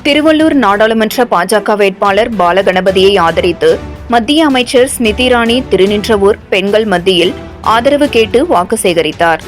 திருவள்ளூர் நாடாளுமன்ற பாஜக வேட்பாளர் பாலகணபதியை ஆதரித்து மத்திய அமைச்சர் ஸ்மிருதி இரானி திருநின்றவூர் பெண்கள் மத்தியில் ஆதரவு கேட்டு வாக்கு சேகரித்தார்.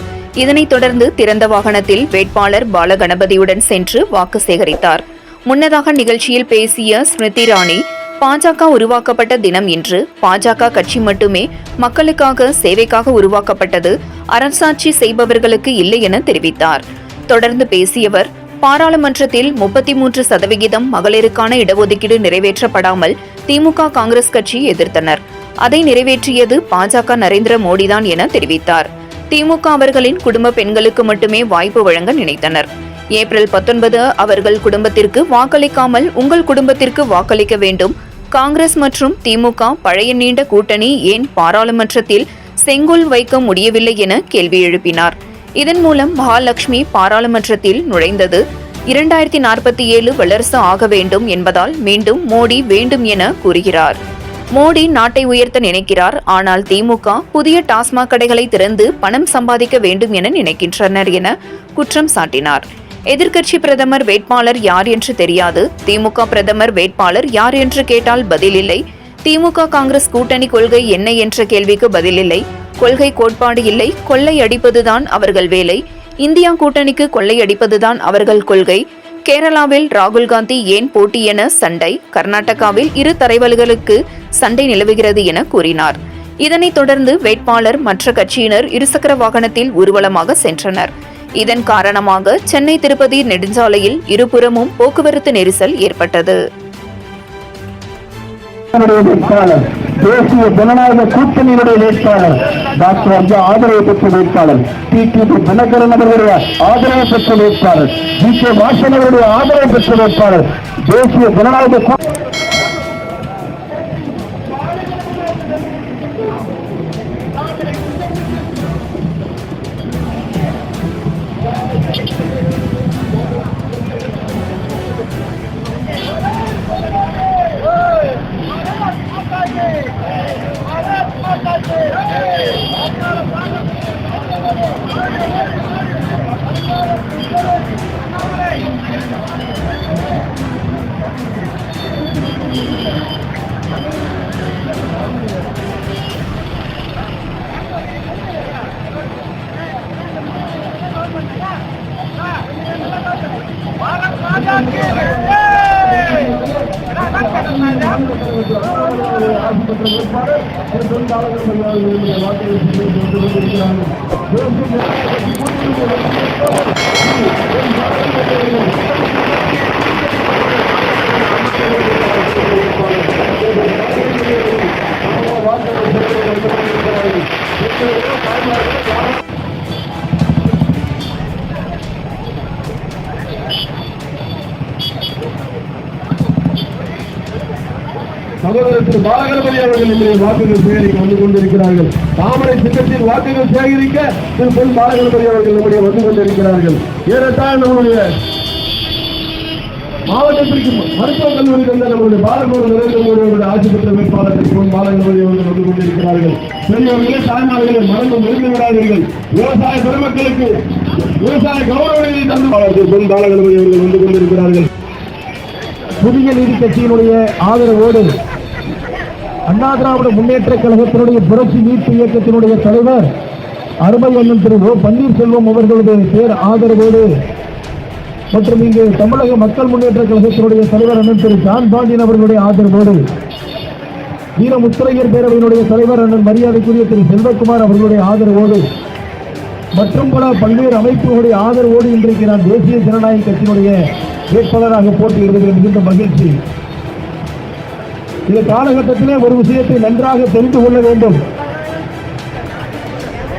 இதனைத் தொடர்ந்து திறந்த வாகனத்தில் வேட்பாளர் பாலகணபதியுடன் சென்று வாக்கு சேகரித்தார். முன்னதாக நிகழ்ச்சியில் பேசிய ஸ்மிருதி இரானி, பாஜக உருவாக்கப்பட்ட தினம் இன்று. பாஜக கட்சி மட்டுமே மக்களுக்காக சேவைக்காக உருவாக்கப்பட்டது, அரசாட்சி செய்பவர்களுக்கு இல்லை என தெரிவித்தார். தொடர்ந்து பேசியவர், பாராளுமன்றத்தில் 33% மகளிருக்கான இடஒதுக்கீடு நிறைவேற்றப்படாமல் திமுக காங்கிரஸ் கட்சி எதிர்த்தனர். அதை நிறைவேற்றியது பாஜக நரேந்திர மோடிதான் என தெரிவித்தார். திமுக அவர்களின் குடும்ப பெண்களுக்கு மட்டுமே வாய்ப்பு வழங்க நினைத்தனர். ஏப்ரல் 19 அவர்கள் குடும்பத்திற்கு வாக்களிக்காமல் உங்கள் குடும்பத்திற்கு வாக்களிக்க வேண்டும். காங்கிரஸ் மற்றும் திமுக பழைய நீண்ட கூட்டணி ஏன் பாராளுமன்றத்தில் செங்கோல் வைக்க முடியவில்லை என கேள்வி எழுப்பினார். இதன் மூலம் மகாலட்சுமி பாராளுமன்றத்தில் நுழைந்தது. 2047 வல்லரசு ஆக வேண்டும் என்பதால் மீண்டும் மோடி வேண்டும் என கூறுகிறார். மோடி நாட்டை உயர்த்த நினைக்கிறார், ஆனால் திமுக புதிய டாஸ்மாக் கடைகளை திறந்து பணம் சம்பாதிக்க வேண்டும் என நினைக்கின்றனர் என குற்றம் சாட்டினார். எதிர்க்கட்சி பிரதமர் வேட்பாளர் யார் என்று தெரியாது. திமுக பிரதமர் வேட்பாளர் யார் என்று கேட்டால் பதில் இல்லை. திமுக காங்கிரஸ் கூட்டணி கொள்கை என்ன என்ற கேள்விக்கு பதில் இல்லை. கொள்கை கோட்பாடு இல்லை. கொள்ளை அடிப்பதுதான் அவர்கள் வேலை. இந்தியா கூட்டணிக்கு கொள்ளை அடிப்பதுதான் அவர்கள் கொள்கை. கேரளாவில் ராகுல் காந்தி ஏன் போட்டி என சண்டை. கர்நாடகாவில் இரு தலைவர்களுக்கு சண்டை நிலவுகிறது என கூறினார். இதனைத் தொடர்ந்து வேட்பாளர் மற்ற கட்சியினர் இருசக்கர வாகனத்தில் ஊர்வலமாக சென்றனர். இதன் காரணமாக சென்னை திருப்பதி நெடுஞ்சாலையில் இருபுறமும் போக்குவரத்து நெரிசல் ஏற்பட்டது. தேசிய ஜனநாயக கூட்டணியினுடைய வேட்பாளர் டாக்டர் அர்ஜா ஆதரவு பெற்ற வேட்பாளர், டிடிவி தினகரன் அவர்களுடைய ஆதரவு பெற்ற வேட்பாளர், ஜி.கே. வாசன் அவருடைய ஆதரவு பெற்ற வேட்பாளர், தேசிய ஜனநாயக சகோதரர் பாலகணபதி அவர்கள் நம்முடைய வாக்குகள் சேகரிக்க வந்து கொண்டிருக்கிறார்கள். தாமரை சின்னத்தில் வாக்குகள் சேகரிக்க பொன் பாலகணபதி அவர்கள் நம்முடைய வந்து கொண்டிருக்கிறார்கள். ஏறத்தாழ் நம்முடைய மாவட்டத்திற்கு மருத்துவக் கல்லூரி தந்த நம்முடைய பாலகோடு நரேந்திர மோடி அவருடைய ஆட்சி பெற்ற வேட்பாளர்கள் பொன் பாலகணபதி அவர்கள் வந்து கொண்டிருக்கிறார்கள். பெரியவர்களே, தாய்மார்களே, மறந்து நெருங்கி விடாதீர்கள். விவசாய பெருமக்களுக்கு விவசாய கௌரவங்களை தந்து பொன் பாலகணபதி அவர்கள் வந்து கொண்டிருக்கிறார்கள். புதிய நீதி கட்சியினுடைய ஆதரவோடு அண்ணா திராவிட முன்னேற்ற கழகத்தினுடைய புரட்சி மீட்பு இயக்கத்தினுடைய தலைவர் அருமை அண்ணன் திரு ஓ பன்னீர்செல்வம் அவர்களுடைய பேர் ஆதரவோடு மற்றும் இங்கு தமிழக மக்கள் முன்னேற்ற கழகத்தினுடைய தலைவர் அண்ணன் திரு ஜான் பாண்டியன் அவர்களுடைய ஆதரவோடு வீரமுத்திரையர் பேரவையினுடைய தலைவர் அண்ணன் மரியாதைக்குரிய திரு செல்வகுமார் அவர்களுடைய ஆதரவோடு மற்றும் பல பல்வேறு அமைப்புகளுடைய ஆதரவோடு இன்றைக்கு நான் தேசிய ஜனநாயக கட்சியினுடைய வேட்பாளராக போட்டியிடுவதில் மிகுந்த மகிழ்ச்சி. இந்த காலகட்டத்திலே ஒரு விஷயத்தை நன்றாக தெரிந்து கொள்ள வேண்டும்.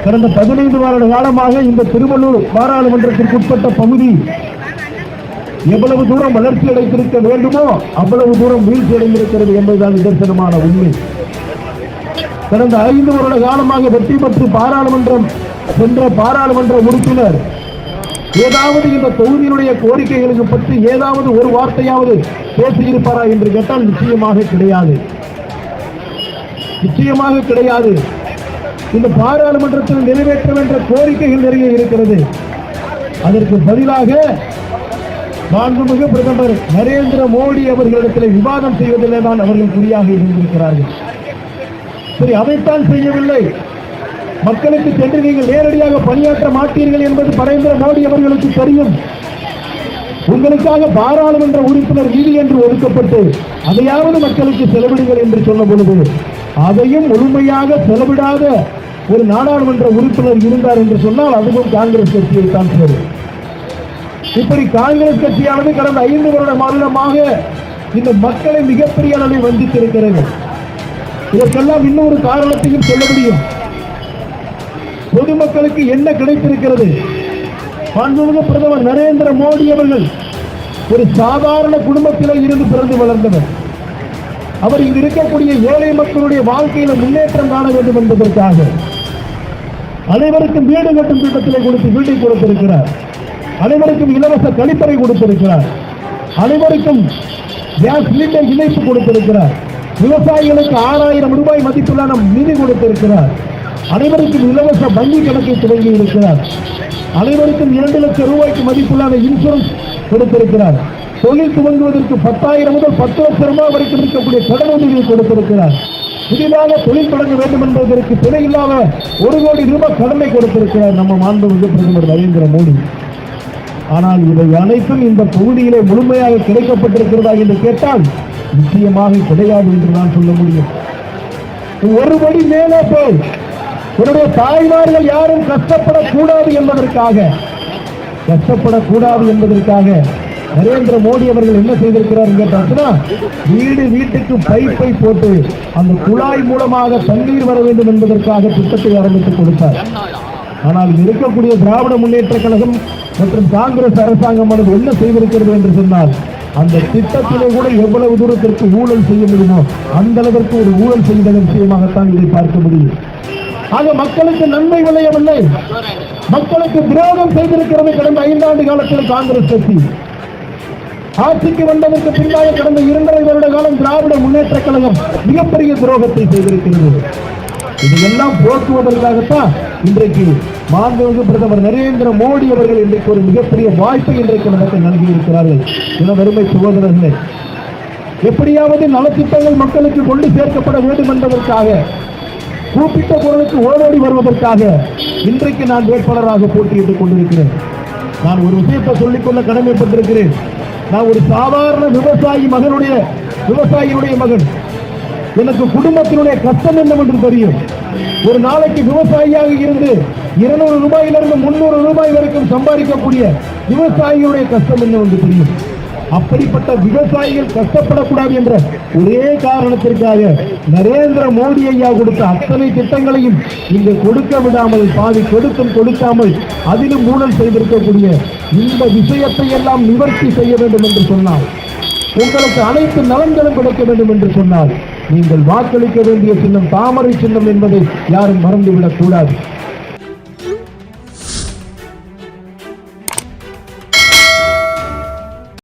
கடந்த 15 வருட காலமாக இந்த திருவள்ளூர் பாராளுமன்றத்திற்கு உட்பட்ட பகுதி எவ்வளவு தூரம் வளர்ச்சி அடைந்திருக்க வேண்டுமோ அவ்வளவு தூரம் வீழ்ச்சி அடைந்திருக்கிறது என்பதுதான் நிதர்சனமான உண்மை. கடந்த 5 வருட காலமாக வெற்றி பெற்று பாராளுமன்றம் சென்ற பாராளுமன்ற உறுப்பினர் ஏதாவது இந்த தொகுதியினுடைய கோரிக்கைகளுக்கு பற்றி ஏதாவது ஒரு வார்த்தையாவது பேசியிருப்பாரா என்று கேட்டால் நிச்சயமாக கிடையாது. நிச்சயமாக கிடையாது. இந்த பாராளுமன்றத்தில் நிறைவேற்ற வேண்டிய கோரிக்கைகள் நிறைய இருக்கிறது. அதற்கு பதிலாக மாண்புமிகு பிரதமர் நரேந்திர மோடி அவர்களிடத்தில் விவாதம் செய்வதிலே தான் அவர்கள் குறியாக இருந்திருக்கிறார்கள். சரி, அதைத்தான் செய்யவில்லை. மக்களுக்கு சென்று நீங்கள் நேரடியாக பணியாற்ற மாட்டீர்கள் என்பது நரேந்திர மோடி அவர்களுக்கு தெரியும். உங்களுக்காக பாராளுமன்ற உறுப்பினர் நிதி என்று ஒதுக்கப்பட்டு அதையாவது மக்களுக்கு செலவிடுங்கள் என்று சொன்ன பொழுது அதையும் முழுமையாக செலவிடாத ஒரு நாடாளுமன்ற உறுப்பினர் இருந்தார் என்று சொன்னால் அதுவும் காங்கிரஸ் கட்சியை தான் சேரும். இப்படி காங்கிரஸ் கட்சியானது கடந்த 5 வருட மாநிலமாக இந்த மக்களை மிகப்பெரிய அளவில் வஞ்சித்திருக்கிறது. இதற்கெல்லாம் இன்னொரு காரணத்தையும் சொல்ல முடியும். பொதுமக்களுக்கு என்ன கிடைத்திருக்கிறது? மாண்புமிகு பிரதமர் நரேந்திர மோடி அவர்கள் ஒரு சாதாரண குடும்பத்திலே இருந்து பிறந்து வளர்ந்தவர். அவர் இங்கு இருக்கக்கூடிய ஏழை மக்களுடைய வாழ்க்கையில முன்னேற்றம் காண வேண்டும் என்பதற்காக அனைவருக்கும் வீடு கட்டும் திட்டத்திலே கொடுத்து வீட்டை கொடுத்திருக்கிறார். அனைவருக்கும் இலவச கழிப்பறை கொடுத்திருக்கிறார். அனைவருக்கும் கேஸ் சிலிண்டர் இணைப்பு கொடுத்திருக்கிறார். விவசாயிகளுக்கு 6000 ரூபாய் மதிப்பிலான நிதி கொடுத்திருக்கிறார். அனைவருக்கும் இலவச வங்கி கணக்கை துவங்கி இருக்கிறார். அனைவருக்கும் 2 லட்சம் ரூபாய்க்கு மதிப்பிலான இன்சூரன்ஸ் கொடுத்திருக்கிறார். தொழில் துவங்குவதற்கு 10,000 முதல் 10 லட்சம் ரூபாய் வரைக்கும் இருக்கக்கூடிய கடன் உதவியை கொடுத்திருக்கிறார். புதிதாக தொழில் தொடங்க வேண்டும் என்பதற்கு துணை இல்லாத 1 கோடி ரூபாய் கடனை கொடுத்திருக்கிறார் நம்ம மாண்புமிகு பிரதமர் நரேந்திர மோடி. ஆனால் இவை அனைத்தும் இந்த பகுதியிலே முழுமையாக கிடைக்கப்பட்டிருக்கிறதா என்று கேட்டால் நிச்சயமாக கிடையாது என்று நான் சொல்ல முடியும். ஒருபடி மேலே போய் உன்னுடைய தாய்மார்கள் யாரும் கஷ்டப்படக்கூடாது என்பதற்காக நரேந்திர மோடி அவர்கள் என்ன செய்திருக்கிறார் கேட்டாச்சுன்னா, வீட்டுக்கு பைப்பை போட்டு அந்த குழாய் மூலமாக தண்ணீர் வர வேண்டும் என்பதற்காக திட்டத்தை ஆரம்பித்துக் கொடுத்தார். ஆனால் இருக்கக்கூடிய திராவிட முன்னேற்ற கழகம் மற்றும் காங்கிரஸ் அரசாங்கமானது என்ன செய்திருக்கிறது என்று சொன்னால், அந்த திட்டத்திலே கூட எவ்வளவு தூரத்திற்கு ஊழல் செய்ய முடியுமோ அந்த அளவிற்கு ஒரு ஊழல் செய்த விஷயமாகத்தான் இதை பார்க்க முடியும். ஆக மக்களுக்கு நன்மை விளையவில்லை, மக்களுக்கு துரோகம் செய்திருக்கிறது. கடந்த 5 ஆண்டு காலத்தில் காங்கிரஸ் கட்சி ஆட்சிக்கு வந்ததற்கு பின்னால் கடந்த 2.5 வருட காலம் திராவிட முன்னேற்ற கழகம் மிகப்பெரிய துரோகத்தை செய்திருக்கிறது. இதையெல்லாம் போக்குவதற்காகத்தான் இன்றைக்கு மாண்புமிகு பிரதமர் நரேந்திர மோடி அவர்கள் இன்றைக்கு ஒரு மிகப்பெரிய வாய்ப்பை இன்றைக்கு நமக்கு நல்கியிருக்கிறார்கள். இளவருமை சகோதரர்களே, எப்படியாவது நலத்திட்டங்கள் மக்களுக்கு கொண்டு சேர்க்கப்பட வேண்டும் என்பதற்காக கூப்பிட்ட பொருளுக்கு ஓடோடி வருவதற்காக இன்றைக்கு நான் வேட்பாளராக போட்டியிட்டுக் கொண்டிருக்கிறேன். நான் ஒரு விஷயத்தை சொல்லிக்கொள்ள கடமைப்பட்டிருக்கிறேன். நான் ஒரு சாதாரண விவசாயியுடைய மகன். எனக்கு குடும்பத்தினுடைய கஷ்டம் என்னவென்று தெரியும். ஒரு நாளைக்கு விவசாயியாக இருந்து 200 ரூபாயிலிருந்து 300 ரூபாய் வரைக்கும் சம்பாதிக்கக்கூடிய விவசாயிகளுடைய கஷ்டம் என்னவென்று தெரியும். அப்படிப்பட்ட விவசாயிகள் கஷ்டப்படக்கூடாது என்ற ஒரே காரணத்திற்காக நரேந்திர மோடி ஐயா கொடுத்த அத்தனை திட்டங்களையும் இங்கு கொடுக்க விடாமல், பாதி கொடுக்காமல் அதிலும் ஊழல் செய்திருக்கக்கூடிய இந்த விஷயத்தை எல்லாம் நிவர்த்தி செய்ய வேண்டும் என்று சொன்னால், உங்களுக்கு அனைத்து நலன்களும் கிடைக்க வேண்டும் என்று சொன்னால், நீங்கள் வாக்களிக்க வேண்டிய சின்னம் தாமரை சின்னம் என்பதை யாரும் மறந்துவிடக் கூடாது.